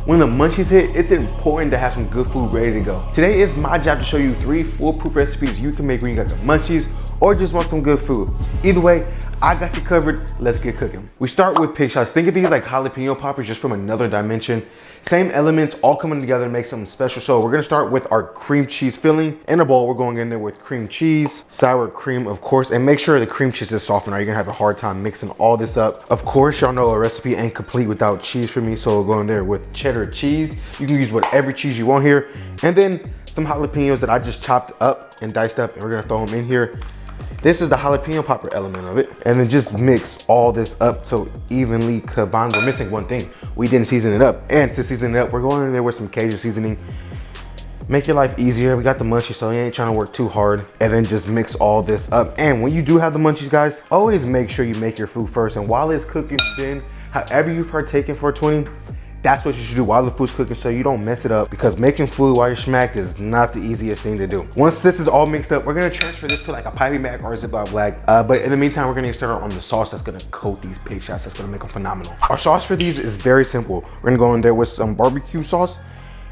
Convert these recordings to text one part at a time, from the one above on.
When the munchies hit, it's important to have some good food ready to go. Today is my job to show you 3 foolproof recipes you can make when you got the munchies or just want some good food. Either way, I got you covered. Let's get cooking. We start with pig shots. Think of these like jalapeno poppers, just from another dimension. Same elements all coming together to make something special. So we're gonna start with our cream cheese filling. In a bowl, we're going in there with cream cheese, sour cream, of course, and make sure the cream cheese is softened or you're gonna have a hard time mixing all this up. Of course, y'all know a recipe ain't complete without cheese for me, so we'll go in there with cheddar cheese. You can use whatever cheese you want here. And then some jalapenos that I just chopped up and diced up, and we're gonna throw them in here. This is the jalapeno popper element of it. And then just mix all this up so evenly combined. We're missing one thing. We didn't season it up. And to season it up, we're going in there with some Cajun seasoning. Make your life easier. We got the munchies, so you ain't trying to work too hard. And then just mix all this up. And when you do have the munchies, guys, always make sure you make your food first. And while it's cooking, then however you partake in 420, that's what you should do while the food's cooking so you don't mess it up, because making food while you're smacked is not the easiest thing to do. Once this is all mixed up, we're gonna transfer this to like a piping bag or a Ziploc bag. But in the meantime, we're gonna get started on the sauce that's gonna coat these pig shots. That's gonna make them phenomenal. Our sauce for these is very simple. We're gonna go in there with some barbecue sauce.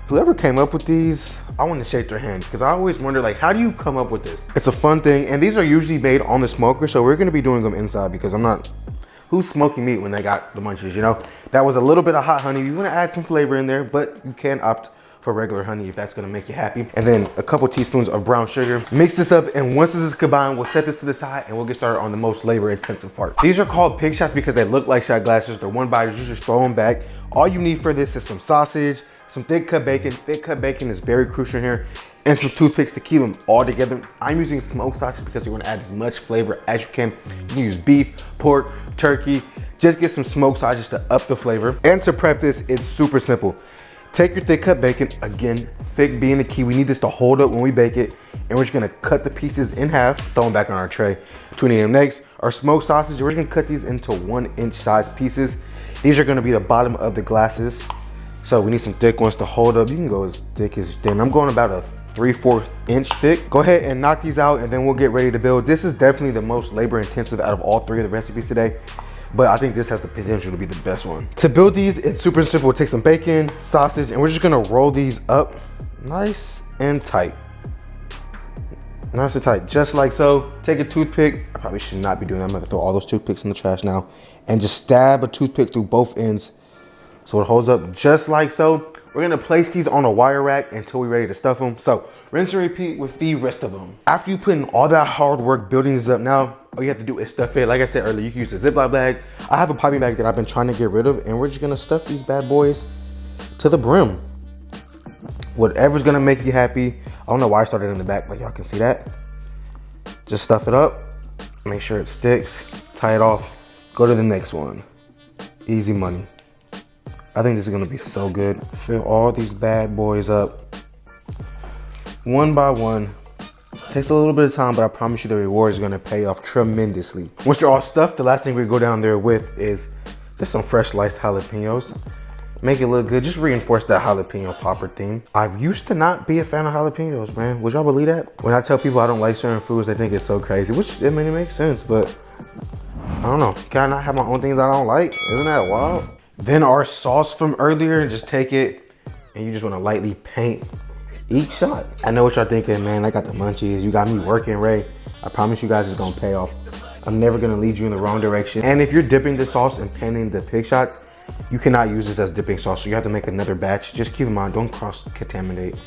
Whoever came up with these, I want to shake their hand, because I always wonder, like, how do you come up with this? It's a fun thing, and these are usually made on the smoker, so we're gonna be doing them inside because I'm not, who's smoking meat when they got the munchies, you know? That was a little bit of hot honey. You wanna add some flavor in there, but you can opt for regular honey if that's gonna make you happy. And then a couple teaspoons of brown sugar. Mix this up, and once this is combined, we'll set this to the side and we'll get started on the most labor intensive part. These are called pig shots because they look like shot glasses. They're one bite, you just throw them back. All you need for this is some sausage, some thick cut bacon. Thick cut bacon is very crucial here. And some toothpicks to keep them all together. I'm using smoked sausage because you want to add as much flavor as you can. You can use beef, pork, turkey. Just get some smoked sausage to up the flavor. And to prep this, it's super simple. Take your thick cut bacon, again, thick being the key. We need this to hold up when we bake it. And we're just gonna cut the pieces in half, throw them back on our tray. Between them next, our smoked sausage, we're just gonna cut these into 1-inch size pieces. These are gonna be the bottom of the glasses. So we need some thick ones to hold up. You can go as thick as thin. I'm going about a 3/4 inch thick. Go ahead and knock these out and then we'll get ready to build. This is definitely the most labor intensive out of all 3 of the recipes today, but I think this has the potential to be the best one. To build these, it's super simple. We'll take some bacon, sausage, and we're just gonna roll these up nice and tight. Nice and tight, just like so. Take a toothpick. I probably should not be doing that. I'm gonna throw all those toothpicks in the trash now. And just stab a toothpick through both ends so it holds up just like so. We're gonna place these on a wire rack until we're ready to stuff them. So rinse and repeat with the rest of them. After you put in all that hard work building these up, now all you have to do is stuff it. Like I said earlier, you can use a Ziploc bag. I have a piping bag that I've been trying to get rid of, and we're just gonna stuff these bad boys to the brim. Whatever's gonna make you happy. I don't know why I started in the back, but y'all can see that. Just stuff it up, make sure it sticks, tie it off, go to the next one. Easy money. I think this is gonna be so good. Fill all these bad boys up, one by one. Takes a little bit of time, but I promise you the reward is gonna pay off tremendously. Once you're all stuffed, the last thing we go down there with is just some fresh sliced jalapenos. Make it look good, just reinforce that jalapeno popper theme. I used to not be a fan of jalapenos, man. Would y'all believe that? When I tell people I don't like certain foods, they think it's so crazy, which I mean, it makes sense, but I don't know. Can I not have my own things I don't like? Isn't that wild? Then our sauce from earlier, just take it and you just wanna lightly paint each shot. I know what y'all thinking, man, I got the munchies. You got me working, Ray. I promise you guys it's gonna pay off. I'm never gonna lead you in the wrong direction. And if you're dipping the sauce and panning the pig shots, you cannot use this as dipping sauce, so you have to make another batch. Just keep in mind, don't cross-contaminate.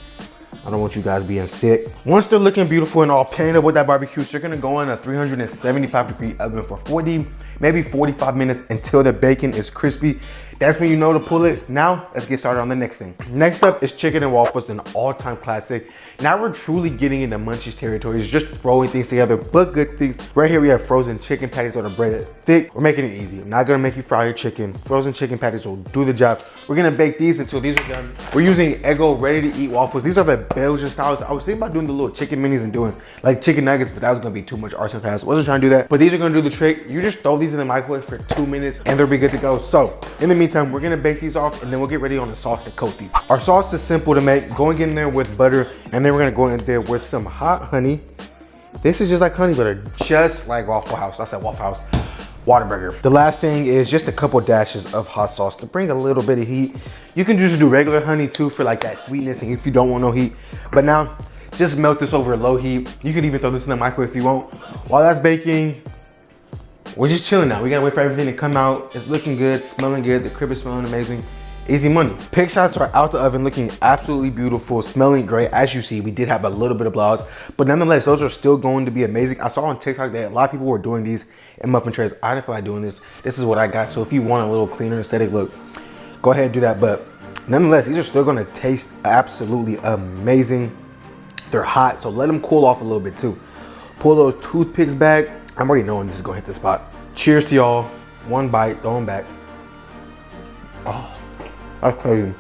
I don't want you guys being sick. Once they're looking beautiful and all painted up with that barbecue, so you're gonna go in a 375-degree oven for 40, maybe 45 minutes until the bacon is crispy. That's when you know to pull it. Now, let's get started on the next thing. Next up is chicken and waffles, an all-time classic. Now we're truly getting into munchies territory. It's just throwing things together, but good things. Right here we have frozen chicken patties on a breaded thick. We're making it easy. I'm not gonna make you fry your chicken. Frozen chicken patties will do the job. We're gonna bake these until these are done. We're using Eggo ready-to-eat waffles. These are the Belgian styles. I was thinking about doing the little chicken minis and doing like chicken nuggets, but that was gonna be too much arts and crafts. Wasn't trying to do that, but these are gonna do the trick. You just throw these in the microwave for 2 minutes and they'll be good to go. So in the meantime, we're gonna bake these off and then we'll get ready on the sauce to coat these. Our sauce is simple to make. Going in there with butter, and then we're gonna go in there with some hot honey. This is just like honey butter, just like Waffle House. I said Waffle House. Whataburger. The last thing is just a couple dashes of hot sauce to bring a little bit of heat. You can just do regular honey too for like that sweetness and if you don't want no heat. But now, just melt this over low heat. You could even throw this in the microwave if you want. While that's baking, we're just chilling now. We gotta wait for everything to come out. It's looking good, smelling good. The crib is smelling amazing. Easy money. Pig shots are out the oven looking absolutely beautiful, smelling great. As you see, we did have a little bit of blowout, but nonetheless, those are still going to be amazing. I saw on TikTok that a lot of people were doing these in muffin trays. I didn't feel like doing this. This is what I got. So if you want a little cleaner aesthetic look, go ahead and do that. But nonetheless, these are still gonna taste absolutely amazing. They're hot, so let them cool off a little bit too. Pull those toothpicks back. I'm already knowing this is gonna hit the spot. Cheers to y'all. One bite, throw them back. Oh. That's crazy.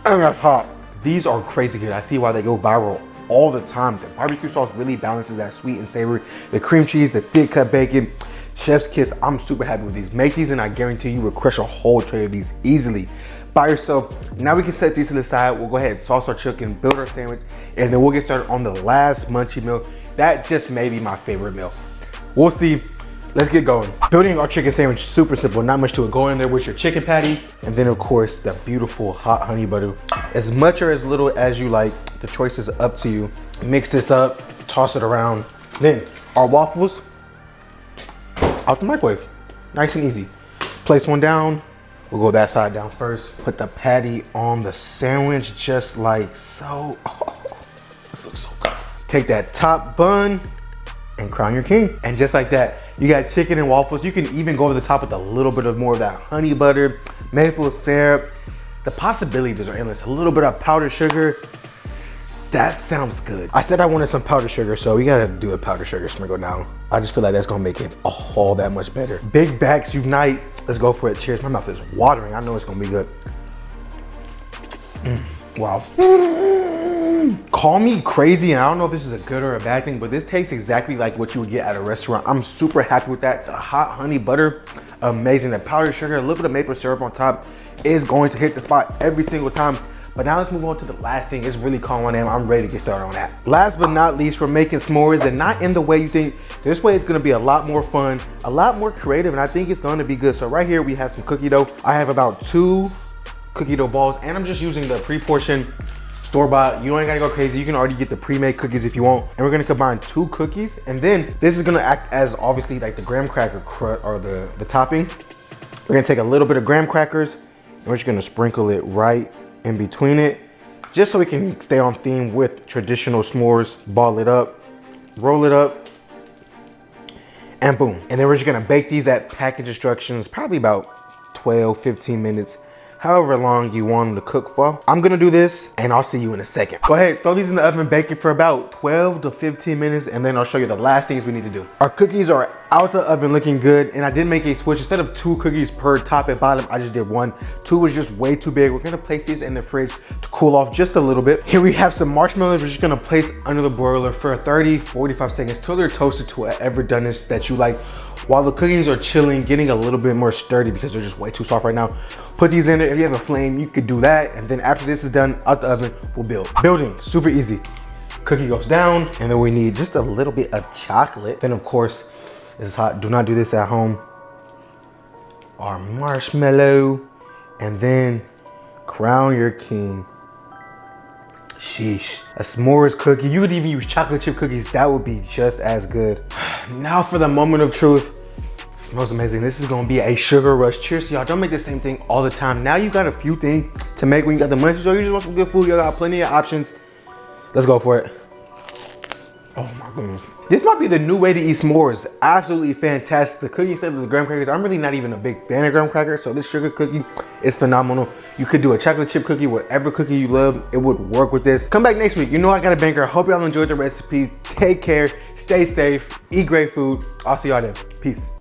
And that's hot. These are crazy good. I see why they go viral all the time. The barbecue sauce really balances that sweet and savory. The cream cheese, the thick cut bacon, chef's kiss. I'm super happy with these. Make these and I guarantee you will crush a whole tray of these easily by yourself. Now we can set these to the side. We'll go ahead and sauce our chicken, build our sandwich, and then we'll get started on the last munchie meal. That just may be my favorite meal. We'll see. Let's get going. Building our chicken sandwich, super simple, not much to it. Go in there with your chicken patty, and then of course, the beautiful hot honey butter. As much or as little as you like, the choice is up to you. Mix this up, toss it around. Then our waffles, out the microwave. Nice and easy. Place one down, we'll go that side down first. Put the patty on the sandwich just like so. Oh, this looks so good. Take that top bun, and crown your king. And just like that, you got chicken and waffles. You can even go over the top with a little bit of more of that honey butter, maple syrup. The possibilities are endless. A little bit of powdered sugar. That sounds good. I said I wanted some powdered sugar, so we gotta do a powdered sugar sprinkle now. I just feel like that's gonna make it all that much better. Big bags unite. Let's go for it. Cheers. My mouth is watering. I know it's gonna be good. Wow. Call me crazy, and I don't know if this is a good or a bad thing, but this tastes exactly like what you would get at a restaurant. I'm super happy with that. The hot honey butter, amazing. The powdered sugar, a little bit of maple syrup on top is going to hit the spot every single time. But now let's move on to the last thing. It's really calling my name. I'm ready to get started on that. Last but not least, we're making s'mores, and not in the way you think. This way it's gonna be a lot more fun, a lot more creative, and I think it's gonna be good. So right here we have some cookie dough. I have about 2 cookie dough balls, and I'm just using the pre-portioned store-bought. You ain't gotta go crazy. You can already get the pre-made cookies if you want. And we're gonna combine 2 cookies, and then this is gonna act as obviously like the graham cracker or the topping. We're gonna take a little bit of graham crackers, and we're just gonna sprinkle it right in between it, just so we can stay on theme with traditional s'mores. Ball it up, roll it up, and boom. And then we're just gonna bake these at package instructions, probably about 12, 15 minutes. However long you want them to cook for. I'm gonna do this and I'll see you in a second. Go ahead, throw these in the oven, bake it for about 12 to 15 minutes, and then I'll show you the last things we need to do. Our cookies are out the oven looking good, and I did make a switch. Instead of 2 cookies per top and bottom, I just did 1. 2 was just way too big. We're gonna place these in the fridge to cool off just a little bit. Here we have some marshmallows. We're just gonna place under the broiler for 30, 45 seconds till they're toasted to whatever doneness that you like. While the cookies are chilling, getting a little bit more sturdy because they're just way too soft right now. Put these in there. If you have a flame, you could do that. And then after this is done, out the oven, we'll build. Building, super easy. Cookie goes down, and then we need just a little bit of chocolate. Then of course, this is hot. Do not do this at home. Our marshmallow, and then crown your king. Sheesh. A s'mores cookie. You could even use chocolate chip cookies. That would be just as good. Now for the moment of truth. It smells amazing. This is gonna be a sugar rush. Cheers to y'all. Don't make the same thing all the time. Now you got a few things to make when you got the munchies, or you just want some good food. You got plenty of options. Let's go for it. Oh my goodness. This might be the new way to eat s'mores. Absolutely fantastic. The cookie instead of the graham crackers. I'm really not even a big fan of graham crackers, so this sugar cookie is phenomenal. You could do a chocolate chip cookie, whatever cookie you love, it would work with this. Come back next week. You know I got a banker. Hope y'all enjoyed the recipe. Take care, stay safe, eat great food. I'll see y'all then. Peace.